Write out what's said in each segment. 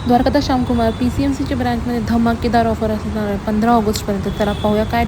द्वारकादास श्यामकुमार पीसीएमसीच्या ब्रँचमध्ये धमाकेदार ऑफर असणार आहे 15 ऑगस्टपर्यंत. चला पाहूया काय.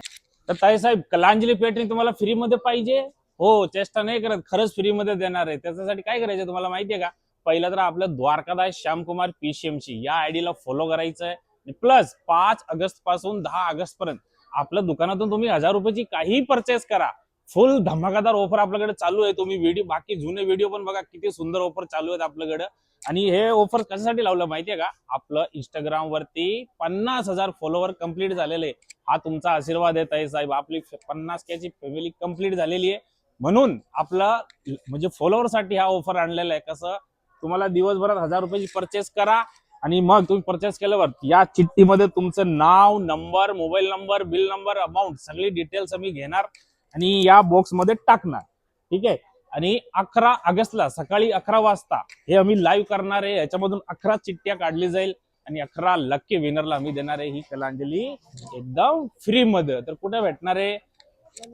तर ताईसाहेब, कलांजली पेटणी तुम्हाला फ्री मध्ये पाहिजे? हो, चेष्टा नाही करत, खरंच फ्री मध्ये देणार आहे. त्याच्यासाठी काय करायचं तुम्हाला माहितीये का? पहिला तर आपलं द्वारकादास श्यामकुमार पीसीएमसी या आयडीला फॉलो करायचं आहे. प्लस 5 ऑगस्ट पासून 10 ऑगस्ट पर्यंत आपल्या दुकानातून तुम्ही 1000 रुपयाची काही परचेस करा, फुल धमाकादार ऑफर आपल्याकडे चालू आहे. तुम्ही व्हिडिओ, बाकी जुने व्हिडिओ पण बघा, किती सुंदर ऑफर चालू आहेत आपल्याकडे. आणि हे ऑफर कशासाठी लावलं माहितीये का? आपलं इंस्टाग्राम वरती 50,000 फॉलोवर कंप्लीट झालेले. हा तुमचा आशीर्वाद आहे ताई साहेब. आपली 50K ची फॅमिली कंप्लीट झालेली आहे, म्हणून आपला म्हणजे फॉलोवर साठी हा ऑफर आणलेला आहे. कसं, तुम्हाला दिवसभरात 1000 रुपयाची परचेस करा आणि मग तुम्ही परचेस केल्यावर या चिठ्ठीमध्ये तुमचं नाव, number, mobile number, bill number, amount सगळी डिटेल्स आम्ही घेणार आणि या बॉक्स मध्ये टाकणार. ठीक आहे. आणि 11 ऑगस्टला सकाळी 11 वाजता हे आम्ही लाईव्ह करणार आहे. याच्यामधून 11 चिठ्ठ्या काढली जाईल आणि 11 लक्की विनरला आम्ही देणार आहे ही कलांजली एकदम फ्री मध्ये. तर कुठे भेटणार आहे?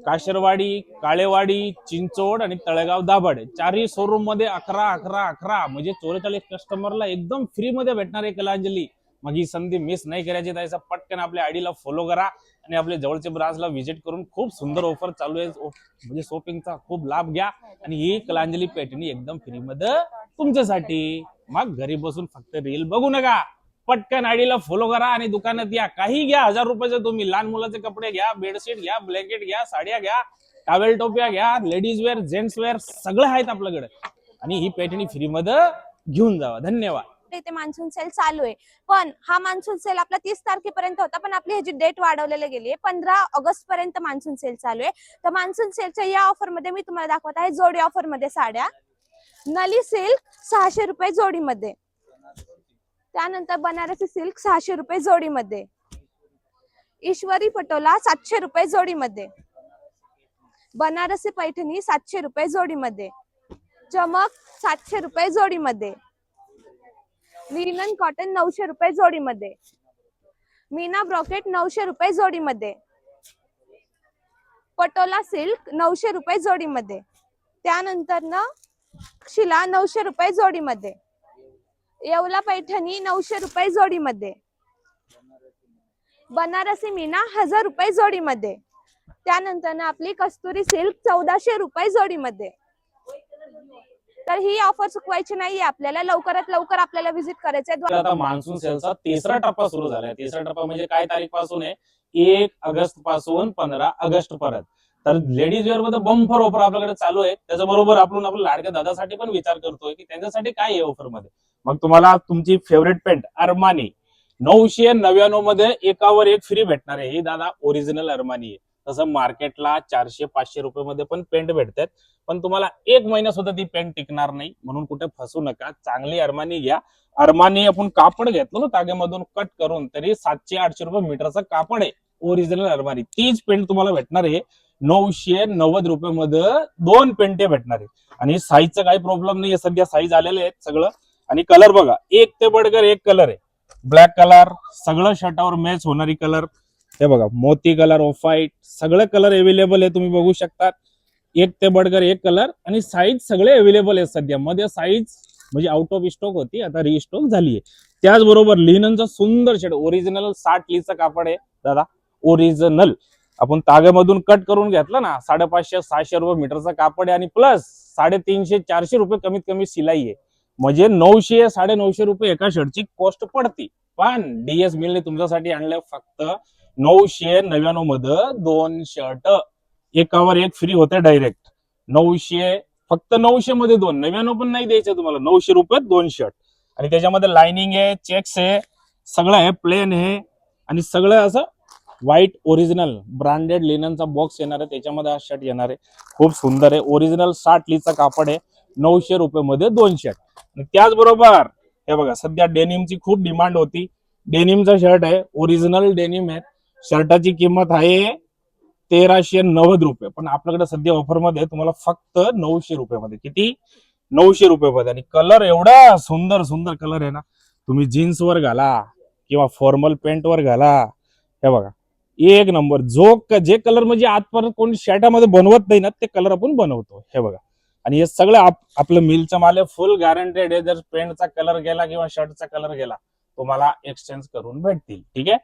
काशरवाडी, काळेवाडी, चिंचोड आणि तळेगाव दाभाडे चारही शोरूम मध्ये 11 म्हणजे 44 कस्टमरला एकदम फ्री मध्ये भेटणार आहे कलांजली. मग ही संधी मिस नाही करायची. त्याचा पटकन आपल्या आयडीला फॉलो करा आणि आपल्या जवळच्या ब्रांचला व्हिजिट करून खूप सुंदर ऑफर चालू आहे, म्हणजे शॉपिंगचा खूप लाभ घ्या. आणि ही कलांजली पेटणी एकदम फ्री मध्ये तुमच्यासाठी. मग घरी बसून फक्त रील बघू नका, पटकन आयडीला फॉलो करा आणि दुकानात या. काही घ्या, 1000 रुपयाचे तुम्ही लहान मुलाचे कपडे घ्या, बेडशीट घ्या, ब्लँकेट घ्या, साड्या घ्या, टॉवेल टोप्या घ्या, लेडीज वेअर, जेंट्स वेअर सगळं आहेत आपल्याकडे. आणि ही पेटणी फ्री मध्ये घेऊन जावा. धन्यवाद. इथे मान्सून सेल चालू आहे, पण हा मान्सून सेल आपला 30 तारखेपर्यंत होता, पण आपली ह्याची डेट वाढवलेली गेली आहे. 15 ऑगस्ट पर्यंत मान्सून सेल चालू आहे. तर मान्सून सेलच्या या ऑफर मध्ये मी तुम्हाला दाखवत आहे जोडी ऑफर मध्ये साड्या. नली सिल्क 600 रुपये जोडीमध्ये, त्यानंतर बनारसी सिल्क 600 रुपये जोडीमध्ये, ईश्वरी पटोला 700 रुपये जोडीमध्ये, बनारसी पैठणी 700 रुपये जोडीमध्ये, चमक 700 रुपये जोडीमध्ये, लिनन कॉटन 900 रुपये जोडीमध्ये, मीना ब्रॉकेट 900 रुपये जोडीमध्ये, पटोला सिल्क 900 रुपये जोडीमध्ये, त्यानंतर ना शिला 900 रुपये जोडीमध्ये, येवला पैठणी 900 रुपये जोडीमध्ये, बनारसी मीना 1000 रुपये जोडीमध्ये, त्यानंतर ना आपली कस्तुरी सिल्क 1400 रुपये जोडीमध्ये. तर ही ऑफर चुकवायची नाहीये आपल्याला, लवकरात लवकर आपल्याला व्हिजिट करायचंय. आता मान्सून सेलचा तिसरा टप्पा सुरू झालाय. तिसरा टप्पा म्हणजे काय तारीख पासून आहे? 1 ऑगस्ट पासून 15 ऑगस्ट पर्यंत. तर लेडीज वेअर मध्ये बंपर ऑफर आपल्याकडे चालू आहे. त्याच्याबरोबर आपण आपल्या लाडक्या दादासाठी पण विचार करतोय की त्यांच्यासाठी काय आहे ऑफर मध्ये. मग तुम्हाला तुमची फेवरेट पेंट अरमानी 999 मध्ये एकावर एक फ्री भेटणार आहे. ही दादा ओरिजिनल अरमानी आहे. तसं मार्केटला 400-500 रुपये मध्ये पण पेंट भेटतात, पण तुम्हाला 1 महिना सुद्धा ती पेंट टिकणार नाही, म्हणून कुठे फसू नका. चांगली अरमानी घ्या. अरमानी आपण कापड घेतलं ना ताग्यामधून कट करून, तरी 700-800 रुपये मीटरचं कापड आहे ओरिजिनल अरमानी. तीच पेंट तुम्हाला भेटणार आहे 990 रुपये मध्ये 2 पेंटे भेटणार आहे. आणि साईजचा काही प्रॉब्लेम नाही, सध्या साईज आलेले आहेत सगळं. आणि कलर बघा, एक ते बडकर एक कलर आहे. ब्लॅक कलर, सगळं शर्टावर मॅच होणारी कलर. हे बघा, मोती कलर, ऑफ व्हाईट, सगळे कलर अवेलेबल आहे. तुम्ही बघू शकता, एक ते बडकर एक कलर. आणि साईज सगळे अवेलेबल आहेत. सध्या मध्ये साईज म्हणजे आउट ऑफ स्टॉक होती, आता रिस्टॉक झाली आहे. त्याचबरोबर लिननचा सुंदर शर्ट ओरिजिनल 60 लीचा कापड आहे दादा, ओरिजिनल. आपण ताग्यामधून कट करून घेतलं ना, 550-600 रुपये मीटरचा कापड आहे. आणि प्लस 350-400 रुपये कमीत कमी शिलाई आहे. म्हणजे 900-950 रुपये एका शर्टची कॉस्ट पडते. पण डीएस मिलने तुमच्यासाठी आणलं फक्त 999 मध्ये 2 शर्ट, एकावर एक फ्री होते डायरेक्ट. 900, फक्त 900 मध्ये 2, 99 पण नाही द्यायचं तुम्हाला, 900 रुपयात 2 शर्ट. आणि त्याच्यामध्ये लाइनिंग आहे, चेक्स आहे, सगळं आहे, प्लेन आहे. आणि सगळं असं व्हाईट ओरिजिनल ब्रँडेड लिननचा बॉक्स येणार आहे. त्याच्यामध्ये हा शर्ट येणार आहे, खूप सुंदर आहे. ओरिजिनल 60 लीचा कापड आहे, 900 रुपये मध्ये 2 शर्ट. आणि त्याचबरोबर हे बघा, सध्या डेनिमची खूप डिमांड होती. डेनिमचा शर्ट आहे, ओरिजिनल डेनिम आहे. शर्टाची किंमत आहे 1390 रुपये, पण आपल्याकडे सध्या ऑफर मध्ये तुम्हाला फक्त 900 रुपये मध्ये. किती? 900 रुपये मध्ये. आणि कलर एवढा सुंदर सुंदर कलर आहे ना, तुम्ही जीन्स वर घाला किंवा फॉर्मल पेंट वर घाला. हे बघा, एक नंबर. जे कलर म्हणजे आजपर्यंत कोणी शर्टामध्ये बनवत नाही ना, ते कलर आपण बनवतो. हे बघा, आणि हे सगळं आपलं मिलचं माल आहे, फुल गॅरंटेड आहे. जर पेंटचा कलर गेला किंवा शर्टचा कलर गेला तुम्हाला एक्सचेंज करून भेटतील. ठीक आहे,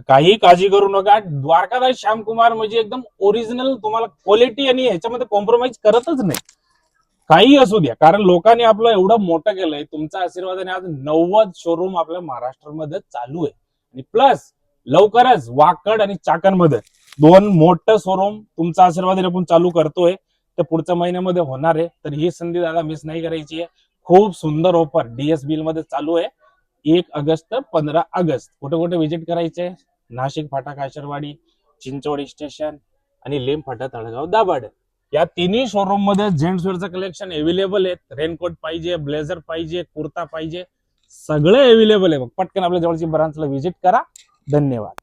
काही काळजी करू नका. द्वारकादास श्यामकुमार म्हणजे एकदम ओरिजिनल, तुम्हाला क्वालिटी आणि ह्याच्यामध्ये कॉम्प्रोमाइज करतच नाही, काही असू द्या. कारण लोकांनी आपलं एवढं मोठं केलंय, तुमच्या आशीर्वादाने आज 90 शोरूम आपल्या महाराष्ट्रामध्ये चालू आहे. आणि प्लस लवकरच वाकड आणि चाकणमध्ये 2 मोठं शोरूम तुमच्या आशीर्वादाने आपण चालू करतोय, ते पुढच्या महिन्यामध्ये होणार आहे. तर ही संधी दादा मिस नाही करायची आहे. खूप सुंदर ऑफर डीएस बिल मध्ये चालू आहे. 1 ऑगस्ट 15 ऑगस्ट कुठे कुठे व्हिजिट करायचे? नाशिक फाटा काशरवाडी, चिंचवड स्टेशन आणि लेम फाटा तळगाव दाभाड, या तिन्ही शोरूम मध्ये जेंट्स वेअरचं कलेक्शन अवेलेबल आहे. रेनकोट पाहिजे, ब्लेझर पाहिजे, कुर्ता पाहिजे, सगळे अवेलेबल आहे. पटकन आपल्या जवळची ब्रांचला व्हिजिट करा. धन्यवाद.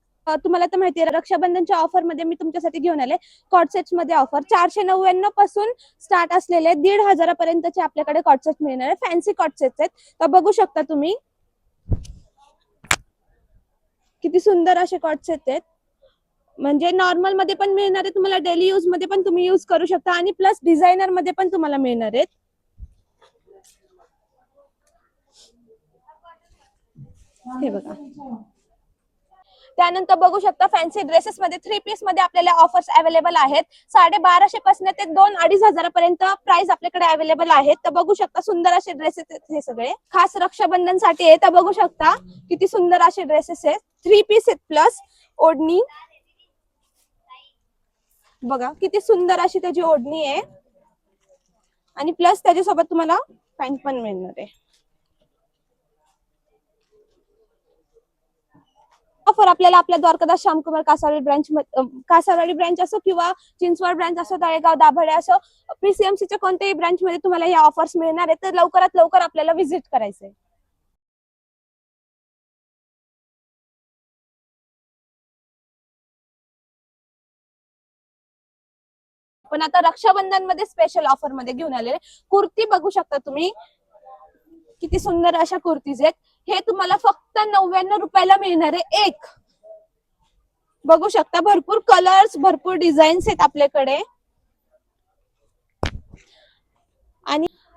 तुम्हाला तर माहिती आहे रक्षाबंधनच्या ऑफर मध्ये मी तुमच्यासाठी घेऊन आले कॉटसेट्स मध्ये ऑफर 499 पासून स्टार्ट असलेले 1500 पर्यंतचे आपल्याकडे कॉटसेट मिळणार आहे. फॅन्सी कॉटसेट्स आहेत. तर बघू शकता तुम्ही किती सुंदर असे कॉटसेट आहेत. म्हणजे नॉर्मल मध्ये पण मिळणार आहे तुम्हाला, डेली यूज मध्ये पण तुम्ही यूज करू शकता आणि प्लस डिझायनर मध्ये पण तुम्हाला मिळणार आहेत. हे बघा. त्यानंतर बघू शकता फॅन्सी ड्रेसेस मध्ये 3 पीस मध्ये आपल्याला ऑफर्स अवेलेबल आहेत. 1250 पासून ते 2-2500 पर्यंत प्राइस आपल्याकडे अवेलेबल आहेत. तर बघू शकता सुंदर असे ड्रेसेस आहेत हे सगळे, खास रक्षाबंधन साठी आहे. तर बघू शकता किती सुंदर असे ड्रेसेस आहेत. 3 पीस आहेत प्लस ओढणी, बघा किती सुंदर अशी त्याची ओढणी आहे आणि प्लस त्याच्यासोबत तुम्हाला पॅन्ट पण मिळणार आहे. ऑफर आपल्याला आपल्या द्वारकादास श्यामकुमार कासारवाडी ब्रांच असो किंवा चिंचवड ब्रांच असो, तळेगाव दाभाडे असो, पीसीएमसीच्या कोणत्याही ब्रांच मध्ये तुम्हाला या ऑफर्स मिळणार आहेत. तर लवकरात लवकर आपल्याला व्हिजिट करायचंय. पण आता रक्षाबंधन मध्ये स्पेशल ऑफर मध्ये घेऊन आलेले कुर्ती बघू शकता तुम्ही, किती सुंदर अशा कुर्तीज आहेत. हे तुम्हाला फक्त 99 रुपयाला मिळणार आहे एक. बघू शकता भरपूर कलर्स, भरपूर डिझाईन्स आहेत आपल्याकडे.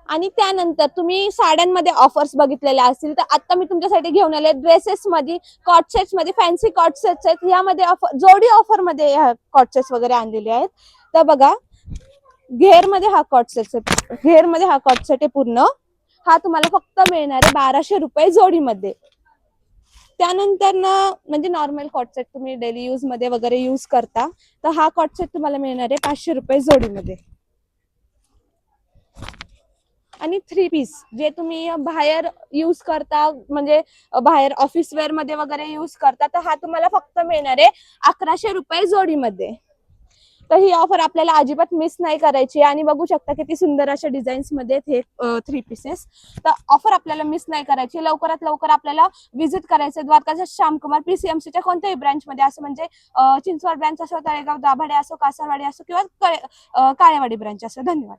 आणि त्यानंतर तुम्ही साड्यांमध्ये ऑफर्स बघितलेल्या असतील तर आता मी तुमच्यासाठी घेऊन आले ड्रेसेस मध्ये, कॉटसेट्स मध्ये, फॅन्सी कॉटसेट्स आहेत. यामध्ये जोडी ऑफर मध्ये कॉटसेट्स वगैरे आणलेले आहेत. तर बघा घेर मध्ये हा कॉटसेट आहे, घेर मध्ये हा कॉटसेट आहे पूर्ण. हा तुम्हाला फक्त मिळणार आहे 1200 रुपये जोडीमध्ये. त्यानंतर म्हणजे नॉर्मल कॉटसेट तुम्ही डेली यूज मध्ये वगैरे यूज करता तर हा कॉटसेट तुम्हाला मिळणार आहे 500 रुपये जोडीमध्ये. आणि 3 पीस जे तुम्ही बाहेर यूज करता, म्हणजे बाहेर ऑफिस वेअर मध्ये वगैरे यूज करता, तर हा तुम्हाला फक्त मिळणार आहे 1100 रुपये जोडीमध्ये. तर ही ऑफर आपल्याला अजिबात मिस नाही करायची. आणि बघू शकता किती सुंदर अशा डिझाईन्स मध्ये हे 3 पीसेस. तर ऑफर आपल्याला मिस नाही करायची. लवकरात लवकर आपल्याला व्हिजिट करायचं द्वारकादास श्यामकुमार पीसीएमसीच्या कोणत्याही ब्रांच मध्ये, असं म्हणजे चिंचवड ब्रांच असो, तळेगाव दाभाडे असो, कासारवाडी असो किंवा काळेवाडी ब्रांच असो. धन्यवाद.